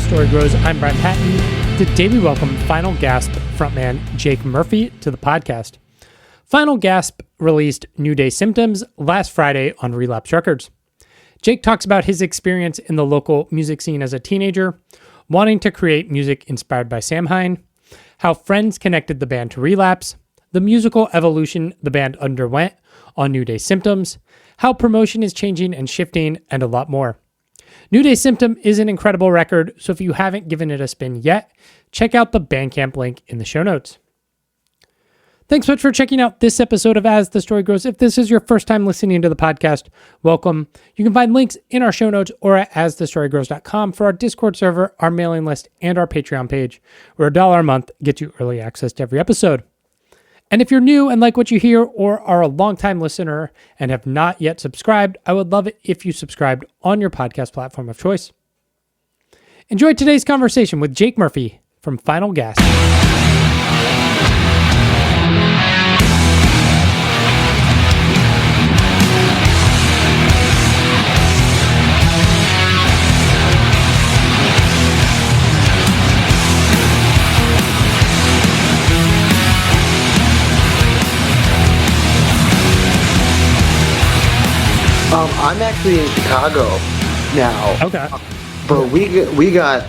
Story Grows. I'm Brian Patton. Today we welcome Final Gasp frontman Jake Murphy to the podcast. Final Gasp released New Day Symptoms last Friday on Relapse Records. Jake talks about his experience in the local music scene as a teenager, wanting to create music inspired by Samhain, how friends connected the band to Relapse, the musical evolution the band underwent on New Day Symptoms, how promotion is changing and shifting, and a lot more. New Day Symptom is an incredible record, so if you haven't given it a spin yet, check out the Bandcamp link in the show notes. Thanks so much for checking out this episode of As the Story Grows. If this is your first time listening to the podcast, welcome. You can find links in our show notes or at asthestorygrows.com for our Discord server, our mailing list, and our Patreon page, where $1 a month gets you early access to every episode. And if you're new and like what you hear or are a longtime listener and have not yet subscribed, I would love it if you subscribed on your podcast platform of choice. Enjoy today's conversation with Jake Murphy from Final Gasp. I'm actually in Chicago now. Okay. But we got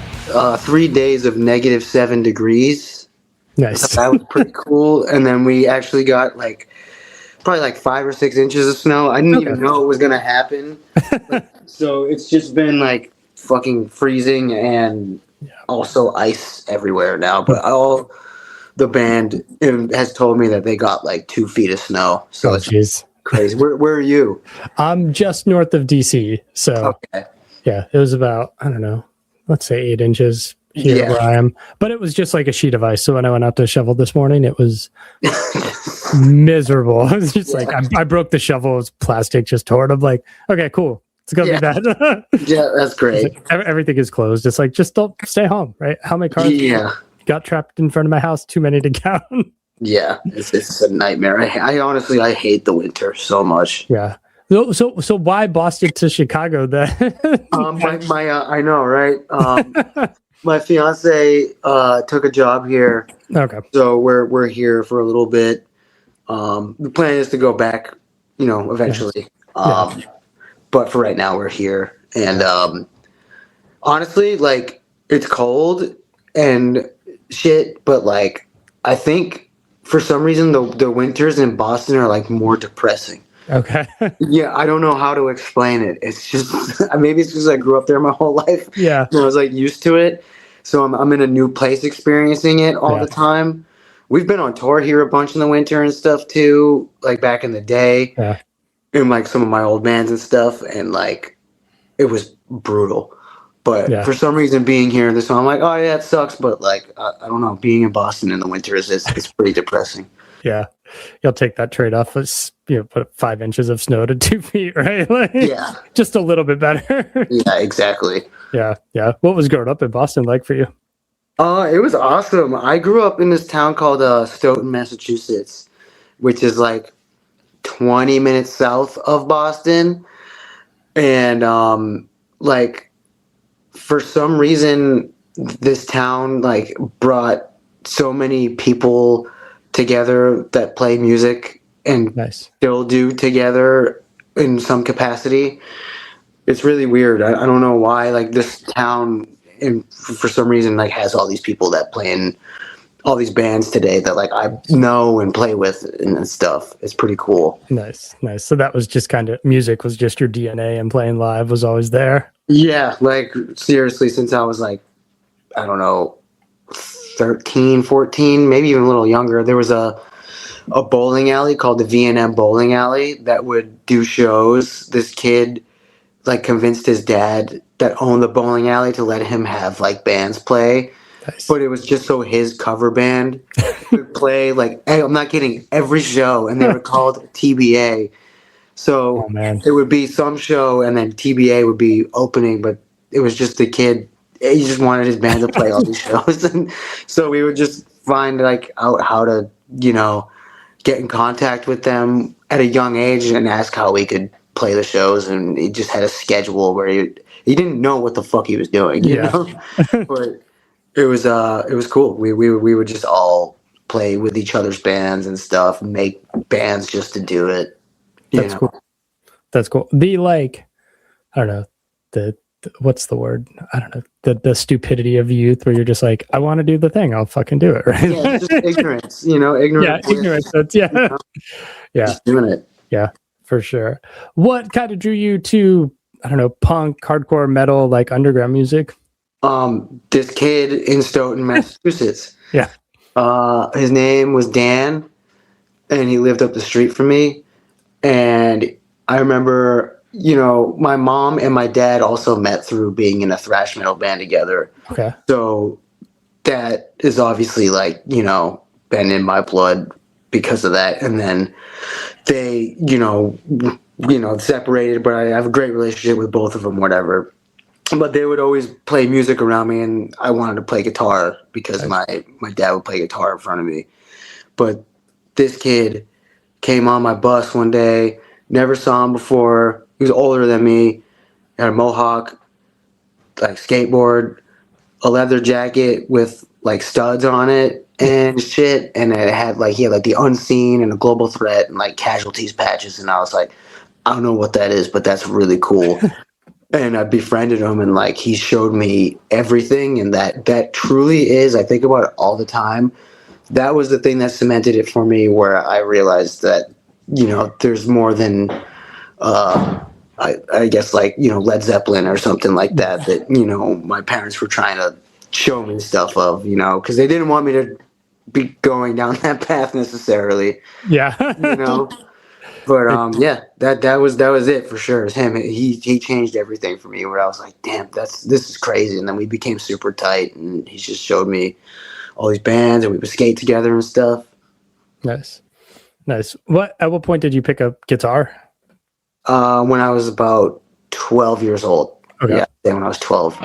3 days of -7 degrees. Nice. So that was pretty cool. And then we actually got probably 5 or 6 inches of snow. I didn't even know it was gonna happen. So it's just been fucking freezing and also ice everywhere now. But all the band has told me that they got 2 feet of snow. So it's crazy. Where are you? I'm just north of DC. So yeah, it was about, I don't know, let's say 8 inches here where I am. But it was just like a sheet of ice. So when I went out to shovel this morning, it was miserable. It was just I broke the shovel. It was plastic, just tore it. I'm like, okay, cool. It's going to be bad. Yeah, that's great. Everything is closed. It's just don't stay home, right? How many cars got trapped in front of my house? Too many to count. Yeah, it's a nightmare. I honestly hate the winter so much. Yeah. So why Boston to Chicago then? I know, right? My fiance took a job here. Okay. So we're here for a little bit. The plan is to go back, eventually. But for right now we're here. And honestly, it's cold and shit, but I think for some reason the winters in Boston are more depressing. Okay. Yeah, I don't know how to explain it. It's just maybe it's because I grew up there my whole life. Yeah. And I was used to it. So I'm in a new place experiencing it all the time. We've been on tour here a bunch in the winter and stuff too, back in the day. Yeah. In some of my old bands and stuff, and it was brutal. But for some reason, being here this time, I'm like, oh yeah, it sucks. But I don't know, being in Boston in the winter is pretty depressing. Yeah, you'll take that trade off. Let's put 5 inches of snow to 2 feet, right? Just a little bit better. Yeah, exactly. Yeah. What was growing up in Boston like for you? It was awesome. I grew up in this town called Stoughton, Massachusetts, which is 20 minutes south of Boston, and for some reason, this town brought so many people together that play music and still do together in some capacity. It's really weird. I don't know why. This town, for some reason, has all these people that play in all these bands today that I know and play with and stuff. It's pretty cool. Nice. So that was just kind of music was just your DNA, and playing live was always there. Yeah, seriously, since I was I don't know, 13, 14, maybe even a little younger, there was a bowling alley called the V&M Bowling Alley that would do shows. This kid convinced his dad that owned the bowling alley to let him have bands play. Nice. But it was just so his cover band could play hey, I'm not kidding, every show, and they were called TBA. So it would be some show, and then TBA would be opening, but it was just the kid. He just wanted his band to play all these shows, and so we would just find out how to get in contact with them at a young age and ask how we could play the shows. And he just had a schedule where he didn't know what the fuck he was doing, you Yeah. know. But it was cool. We would just all play with each other's bands and stuff, make bands just to do it. That's cool. That's cool. The like, I don't know, the what's the word? I don't know. The stupidity of youth where you're just like, I want to do the thing. I'll fucking do it. Right. Yeah, it's just ignorance, you know, ignorance. Yeah. Ignorance. That's, yeah. You know, Yeah. just doing it. Yeah, for sure. What kind of drew you to, I don't know, punk, hardcore, metal, like underground music? This kid in Stoughton, Massachusetts. Yeah. His name was Dan, and he lived up the street from me. And I remember, you know, my mom and my dad also met through being in a thrash metal band together. Okay. So that is obviously like, you know, been in my blood because of that. And then they, you know, separated, but I have a great relationship with both of them, whatever. But they would always play music around me, and I wanted to play guitar because my dad would play guitar in front of me. But this kid came on my bus one day, never saw him before. He was older than me, had a mohawk, like skateboard, a leather jacket with like studs on it and shit. And it had like, he had like the Unseen and a Global Threat and like Casualties patches. And I was like, I don't know what that is, but that's really cool. And I befriended him, and like he showed me everything, and that truly is, I think about it all the time. That was the thing that cemented it for me, where I realized that, you know, there's more than I guess like, you know, Led Zeppelin or something like that, you know, my parents were trying to show me stuff of, you know, because they didn't want me to be going down that path necessarily. Yeah. You know. But yeah, that was it for sure. It was him. He changed everything for me. Where I was like, damn, this is crazy. And then we became super tight, and he just showed me all these bands, and we would skate together and stuff. Nice. At what point did you pick up guitar? When I was about 12 years old. Okay. Yeah, when I was 12.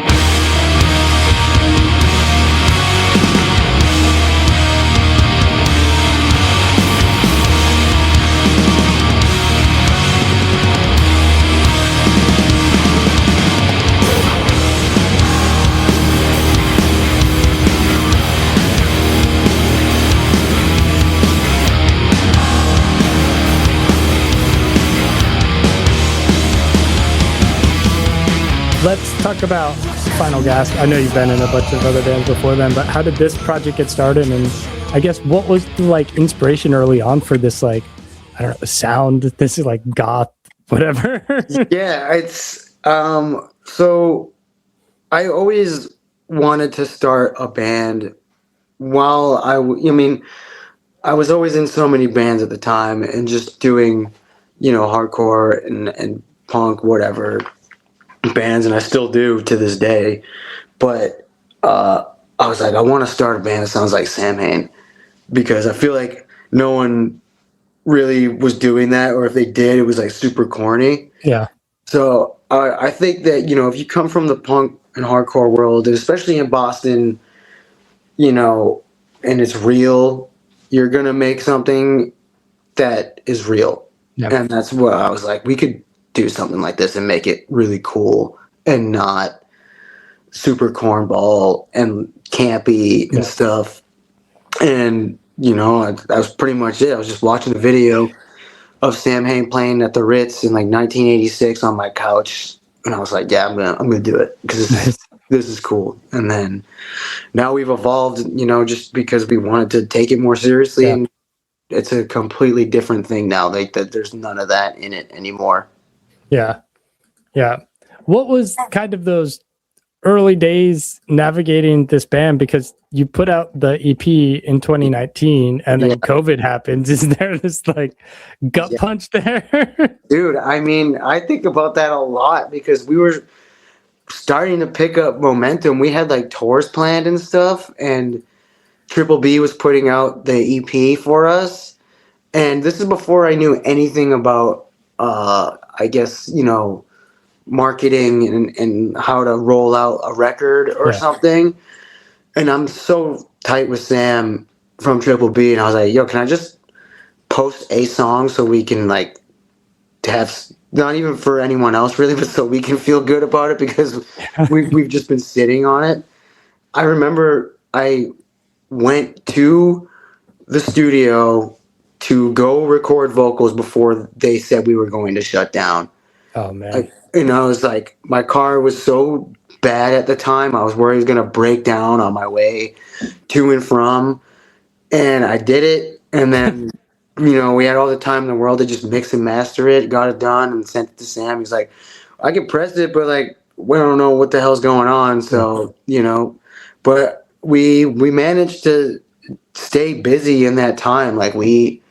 Let's talk about Final Gasp. I know you've been in a bunch of other bands before then, but how did this project get started? And I guess what was the like inspiration early on for this, like, I don't know, sound? This is like goth, whatever. Yeah, it's so I always wanted to start a band while I mean, I was always in so many bands at the time and just doing, you know, hardcore and punk, whatever bands, and I still do to this day. But I was like, I want to start a band that sounds like Samhain, because I feel like no one really was doing that, or if they did, it was like super corny. Yeah. So I think that, you know, if you come from the punk and hardcore world, and especially in Boston, you know, and it's real, you're gonna make something that is real. Yep. And that's what I was like, we could do something like this and make it really cool and not super cornball and campy and stuff. And, you know, that was pretty much it. I was just watching a video of Samhain playing at the Ritz in like 1986 on my couch, and I was like, yeah, I'm gonna do it, because this is cool. And then now we've evolved, you know, just because we wanted to take it more seriously, and it's a completely different thing now. Like that, there's none of that in it anymore. Yeah. What was kind of those early days navigating this band, because you put out the EP in 2019 and then COVID happens? Is there this like gut punch there? Dude, I mean, I think about that a lot, because we were starting to pick up momentum. We had like tours planned and stuff, and Triple B was putting out the EP for us. And this is before I knew anything about, I guess, you know, marketing and how to roll out a record or something. And I'm so tight with Sam from Triple B, and I was like, yo, can I just post a song so we can like to have, not even for anyone else really, but so we can feel good about it because we've just been sitting on it. I remember I went to the studio to go record vocals before they said we were going to shut down. Oh man. I was like, my car was so bad at the time. I was worried it was going to break down on my way to and from. And I did it. And then, we had all the time in the world to just mix and master it, got it done, and sent it to Sam. He's like, I can press it, but like, we don't know what the hell's going on. So, but we managed to stay busy in that time. Like, we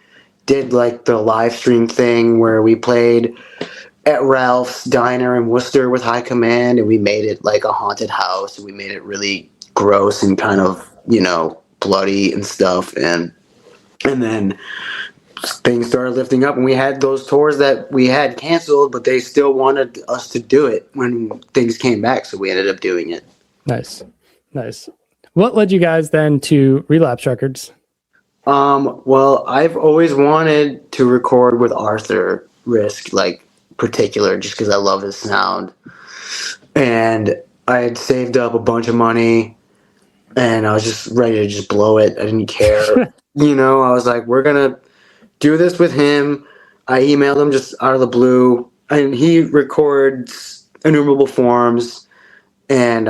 did like the live stream thing where we played at Ralph's Diner in Worcester with High Command, and we made it like a haunted house, and we made it really gross and kind of, bloody and stuff. And then things started lifting up, and we had those tours that we had canceled, but they still wanted us to do it when things came back, so we ended up doing it. Nice. What led you guys then to Relapse Records? Well, I've always wanted to record with Arthur Risk, like, particular, just because I love his sound. And I had saved up a bunch of money, and I was just ready to just blow it. I didn't care. I was like, we're going to do this with him. I emailed him just out of the blue, and he records Innumerable Forms, and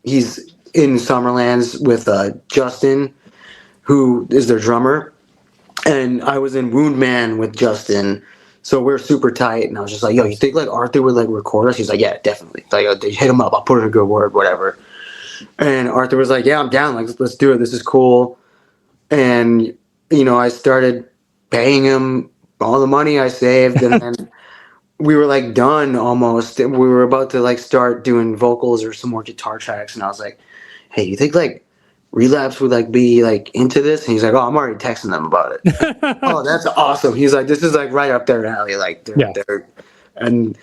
he's in Summerlands with Justin, who is their drummer, and I was in Wound Man with Justin, so we're super tight. And I was just like, yo, you think like Arthur would like record us? He's like, yeah, definitely. Like, they hit him up, I'll put in a good word, whatever. And Arthur was like, yeah, I'm down, like, let's do it, this is cool. And I started paying him all the money I saved, and then we were like done almost. We were about to like start doing vocals or some more guitar tracks, and I was like, hey, you think like Relapse would like be like into this? And he's like, oh, I'm already texting them about it. Oh, that's awesome. He's like, this is like right up their alley. Like, they're, and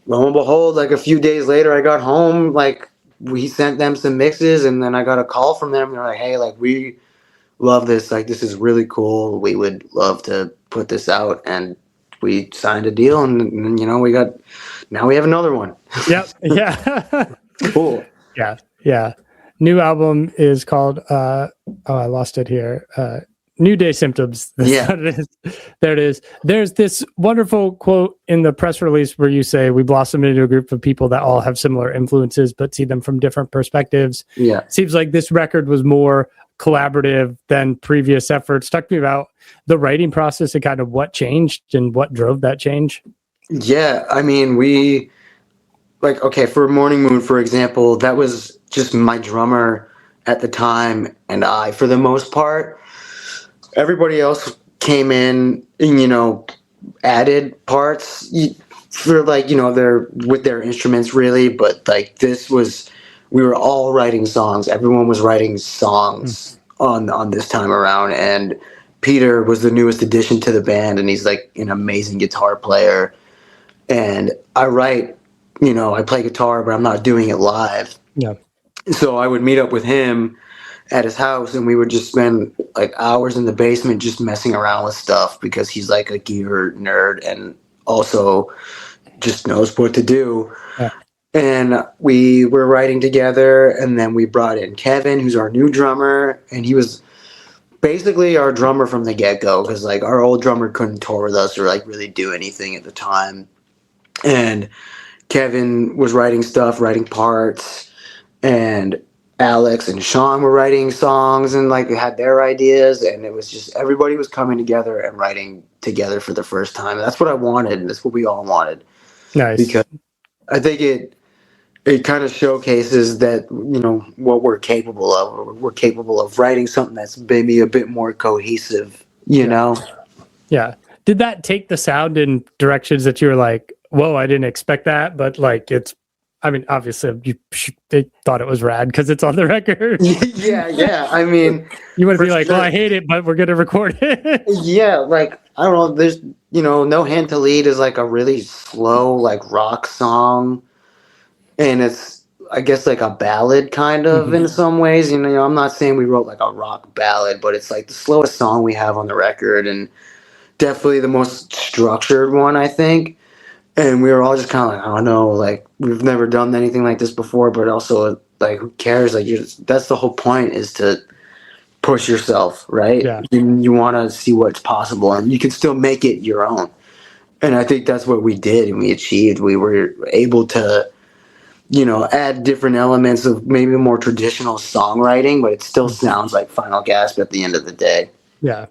lo and behold, like a few days later, I got home, like, we sent them some mixes, and then I got a call from them. They're like, hey, like, we love this. Like, this is really cool. We would love to put this out. And we signed a deal, and now we have another one. Yep. Yeah. Cool. Yeah. New album is called, I lost it here. New Day Symptoms. Yeah. There it is. There's this wonderful quote in the press release where you say, we blossomed into a group of people that all have similar influences, but see them from different perspectives. Yeah. Seems like this record was more collaborative than previous efforts. Talk to me about the writing process and kind of what changed and what drove that change. Yeah. I mean, we, like, okay, for Morning Moon, for example, that was just my drummer at the time, and I, for the most part. Everybody else came in and, added parts for like, their, with their instruments really. But like, we were all writing songs. Everyone was writing songs on this time around. And Peter was the newest addition to the band, and he's like an amazing guitar player. And I write, I play guitar, but I'm not doing it live. Yeah. So I would meet up with him at his house, and we would just spend like hours in the basement just messing around with stuff, because he's like a gear nerd and also just knows what to do. Yeah. And we were writing together, and then we brought in Kevin, who's our new drummer, and he was basically our drummer from the get-go, because like our old drummer couldn't tour with us or like really do anything at the time. And Kevin was writing stuff, writing parts, and Alex and Sean were writing songs and like had their ideas, and it was just everybody was coming together and writing together for the first time. And that's what I wanted, and that's what we all wanted. Nice. Because I think it kind of showcases that, what we're capable of. We're capable of writing something that's maybe a bit more cohesive, know? Yeah. Did that take the sound in directions that you were like, whoa, I didn't expect that, but like obviously they thought it was rad because it's on the record. Yeah. I mean, you want to be like, well, I hate it, but we're going to record it. Yeah, like, I don't know, there's, No Hand to Lead is like a really slow, like, rock song. And it's, I guess, like a ballad kind of in some ways. I'm not saying we wrote like a rock ballad, but it's like the slowest song we have on the record. And definitely the most structured one, I think. And we were all just kind of like, I don't know, like we've never done anything like this before, but also like who cares? Like that's the whole point, is to push yourself, right? Yeah. You want to see what's possible, and you can still make it your own. And I think that's what we did, and we achieved. We were able to, add different elements of maybe more traditional songwriting, but it still sounds like Final Gasp at the end of the day. Yeah.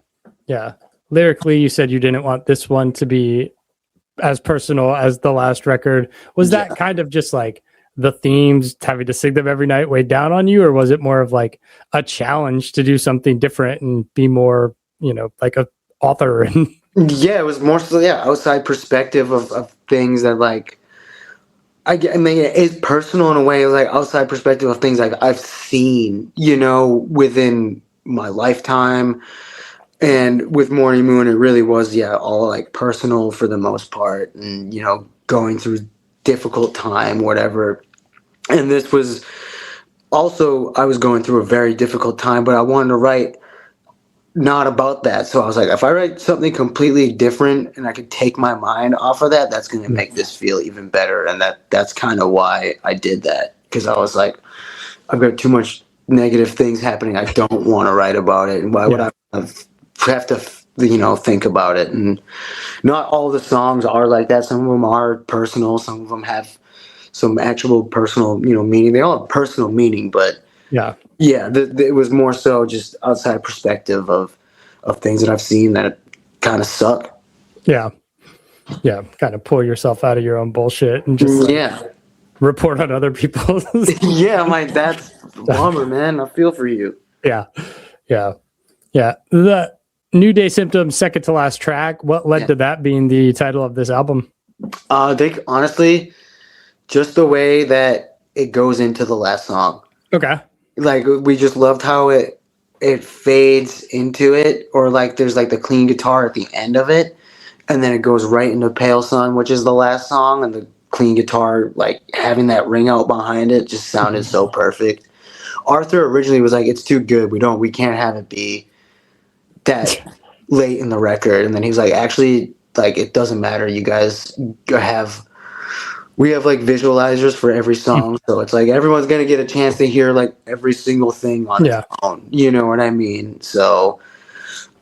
Yeah. Lyrically, you said you didn't want this one to be as personal as the last record. Was that kind of just like the themes, having to sing them every night, weighed down on you, or was it more of like a challenge to do something different and be more, like a author? And Yeah, it was more so, outside perspective of things that like, I mean, it's personal in a way, like outside perspective of things like I've seen, within my lifetime. And with Morning Moon, it really was, all like personal for the most part, and, going through difficult time, whatever. And this was also, I was going through a very difficult time, but I wanted to write not about that. So I was like, if I write something completely different and I could take my mind off of that, that's going to make this feel even better. And that's kind of why I did that. Because I was like, I've got too much negative things happening. I don't want to write about it. And why would I have to, think about it? And not all the songs are like that. Some of them are personal. Some of them have some actual personal, meaning. They all have personal meaning, but it was more so just outside perspective of things that I've seen that kind of suck. Yeah. Kind of pull yourself out of your own bullshit and just report on other people's. I'm like, that's bummer, man. I feel for you. Yeah. The New Day Symptoms, second to last track. What led to that being the title of this album? I think honestly, just the way that it goes into the last song. Okay. Like we just loved how it fades into it, or like there's like the clean guitar at the end of it, and then it goes right into Pale Sun, which is the last song, and the clean guitar, like having that ring out behind it, just sounded so perfect. Arthur originally was like, it's too good, we can't have it be that late in the record. And then he was like, actually, like it doesn't matter, you guys we have like visualizers for every song, so it's like everyone's gonna get a chance to hear like every single thing on its own. You know what I mean? So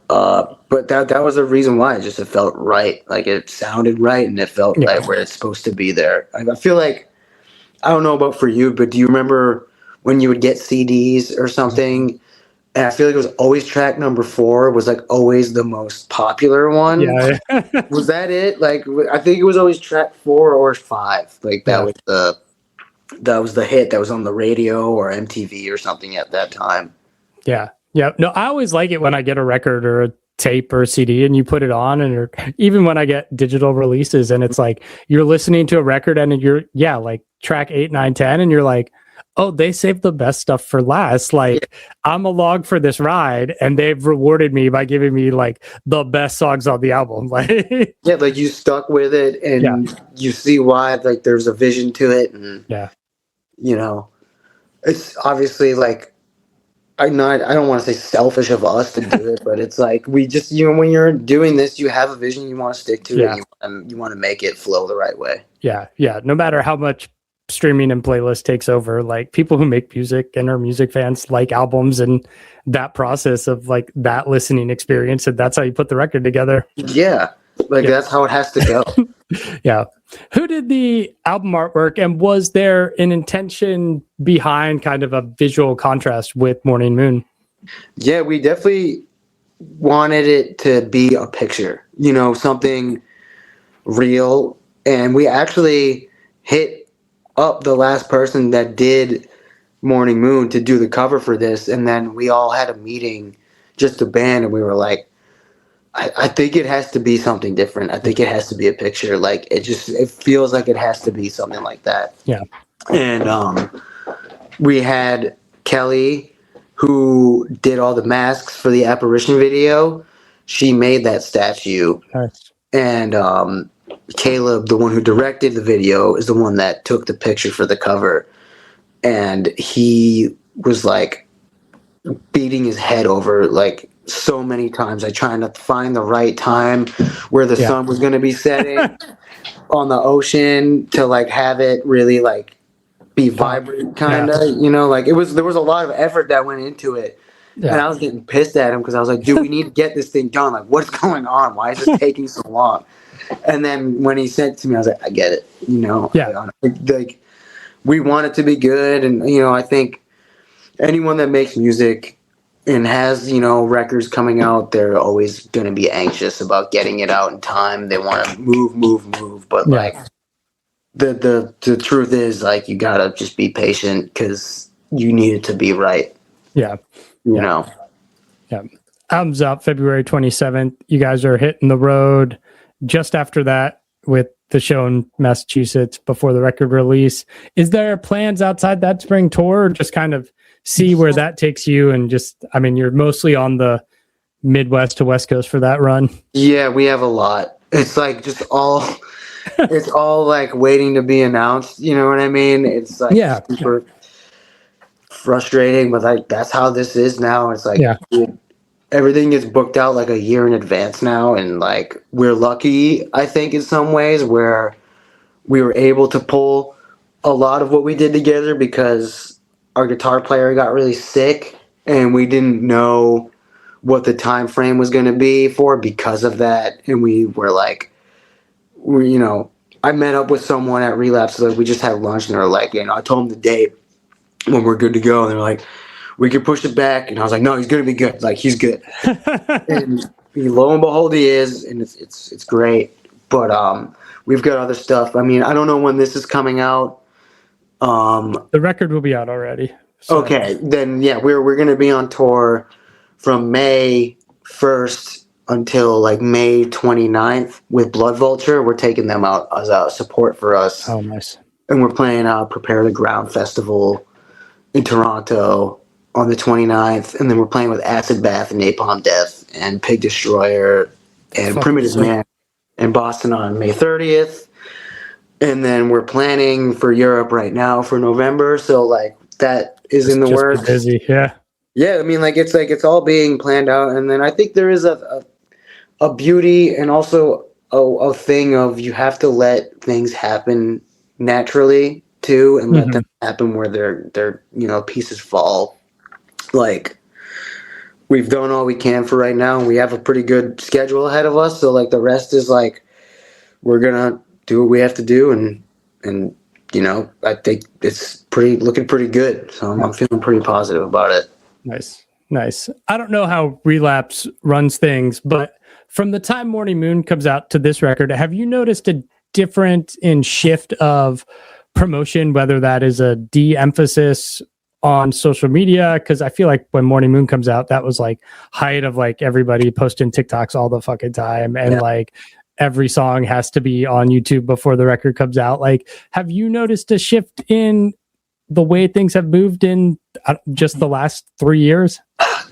but that was the reason why. It felt right. Like it sounded right, and it felt like where it's supposed to be there. I feel like, I don't know about for you, but do you remember when you would get CDs or something, and I feel like it was always track number 4 was like always the most popular one? Yeah. Was that it? Like I think it was always track 4 or 5. Like that was the hit that was on the radio or MTV or something at that time. Yeah. No, I always like it when I get a record or a tape or a CD and you put it on, and even when I get digital releases and it's like you're listening to a record and you're like track 8, 9, 10, and you're like, oh, they saved the best stuff for last. Like I'm along for this ride, and they've rewarded me by giving me like the best songs on the album. Like like you stuck with it, and you see why. Like there's a vision to it, and it's obviously like, I don't want to say selfish of us to do it, but it's like we just, when you're doing this, you have a vision, you want to stick to it, you want to make it flow the right way. No matter how much streaming and playlist takes over, like people who make music and are music fans like albums and that process of like that listening experience, and that's how you put the record together. That's how it has to go. Who did the album artwork, and was there an intention behind kind of a visual contrast with Morning Moon? We definitely wanted it to be a picture, something real. And we actually hit up the last person that did Morning Moon to do the cover for this, and then we all had a meeting, just the band, and we were like, I think it has to be something different. I think it has to be a picture. Like it feels like it has to be something like that. And we had Kelly, who did all the masks for the Apparition video. She made that statue. Nice. And Caleb, the one who directed the video, is the one that took the picture for the cover. And he was like beating his head over like so many times. I tried to find the right time where the sun was going to be setting on the ocean to like have it really like be vibrant, kind of. You know, like there was a lot of effort that went into it. And I was getting pissed at him because I was like, dude, we need to get this thing done. Like, what's going on? Why is this taking so long? And then when he sent it to me, I was like, I get it. You know, like we want it to be good. And, you know, I think anyone that makes music and has, you know, records coming out, they're always going to be anxious about getting it out in time. They want to move. But like the truth is, like, you got to just be patient because you need it to be right. Yeah. You know? Yeah. Album's out February 27th. You guys are hitting the road just after that with the show in Massachusetts before the record release. Is there plans outside that spring tour, or just kind of see where that takes you? And just, I mean, you're mostly on the Midwest to West Coast for that run. Yeah, we have a lot. It's like just all, it's all like waiting to be announced. You know what I mean? It's like super frustrating, but like that's how this is now. It's like dude, everything gets booked out like a year in advance now, and like we're lucky, I think, in some ways where we were able to pull a lot of what we did together because our guitar player got really sick and we didn't know what the time frame was going to be for because of that. And we were like, you know, I met up with someone at Relapse, so we just had lunch, and they're like, you know, I told them the date when we're good to go, and they're like, we could push it back. And I was like, no, he's going to be good. Like, he's good. And lo and behold, he is. And it's great. But we've got other stuff. I mean, I don't know when this is coming out. The record will be out already. So. Okay. Then, yeah, we're going to be on tour from May 1st until like May 29th with Blood Vulture. We're taking them out as a support for us. Oh, nice. And we're playing Prepare the Ground Festival in Toronto on the 29th, and then we're playing with Acid Bath and Napalm Death and Pig Destroyer and Primitive Man in Boston on May 30th. And then we're planning for Europe right now for November, so like that is in the works. Busy, yeah. Yeah, I mean, like it's all being planned out, and then I think there is a beauty and also a thing of you have to let things happen naturally too, and let them happen where they're you know, pieces fall. Like, we've done all we can for right now, and we have a pretty good schedule ahead of us, so like the rest is like we're gonna do what we have to do, and you know, I think it's looking pretty good, so I'm feeling pretty positive about it. Nice. I don't know how Relapse runs things, but from the time Morning Moon comes out to this record, have you noticed a difference in shift of promotion, whether that is a de-emphasis on social media? Because I feel like when Morning Moon comes out, that was like height of like everybody posting TikToks all the fucking time, and like every song has to be on YouTube before the record comes out. Like, have you noticed a shift in the way things have moved in just the last 3 years?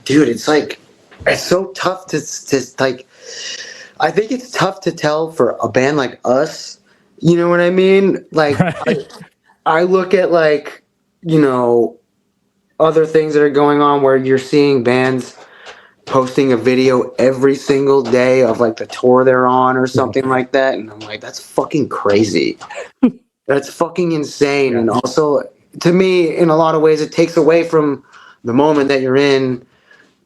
Dude, it's like, it's so tough to like, I think it's tough to tell for a band like us. You know what I mean? Like, I look at like, you know, other things that are going on where you're seeing bands posting a video every single day of like the tour they're on or something like that. And I'm like, that's fucking crazy. That's fucking insane. Yeah. And also, to me, in a lot of ways, it takes away from the moment that you're in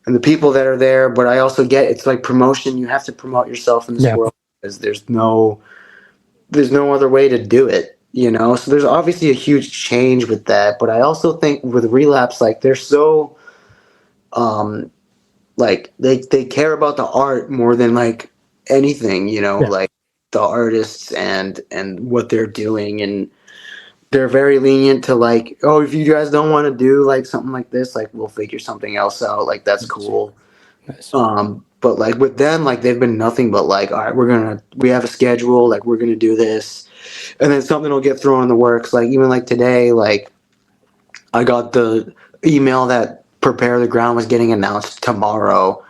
and the people that are there. But I also get it's like promotion. You have to promote yourself in this world because there's no other way to do it, you know? So there's obviously a huge change with that. But I also think with Relapse, like they're so, like they care about the art more than like anything, you know, like the artists and what they're doing. And they're very lenient to like, oh, if you guys don't want to do like something like this, like we'll figure something else out. Like that's cool. Nice. But like with them, like they've been nothing but like, all right, we have a schedule, like we're gonna do this, and then something will get thrown in the works. Like even like today, like I got the email that Prepare the Ground was getting announced tomorrow,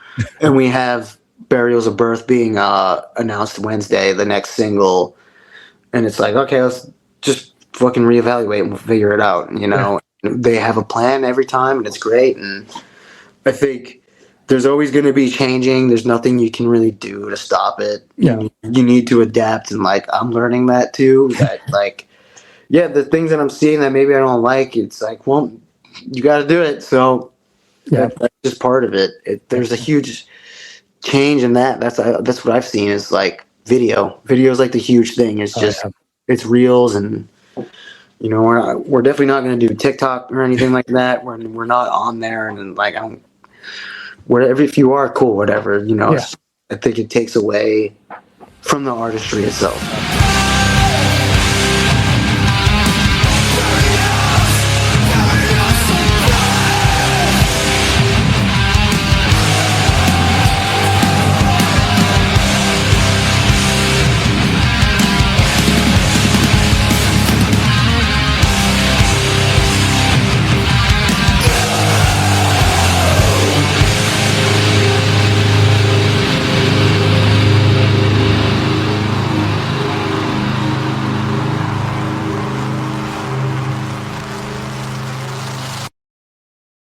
and we have Burials of Birth being announced Wednesday, the next single, and it's like, okay, let's just fucking reevaluate and we'll figure it out. You know, they have a plan every time, and it's great. And I think there's always going to be changing. There's nothing you can really do to stop it. Yeah. You need to adapt, and like I'm learning that too. That like, yeah, the things that I'm seeing that maybe I don't like, it's like, well, you got to do it. So Yeah. that's just part of it. There's a huge change in that. That's what I've seen is like video. Video is like the huge thing. It's just it's reels, and you know we're definitely not going to do TikTok or anything like that. We're not on there, and like I don't. Whatever, if you are cool, whatever, you know. I think it takes away from the artistry itself.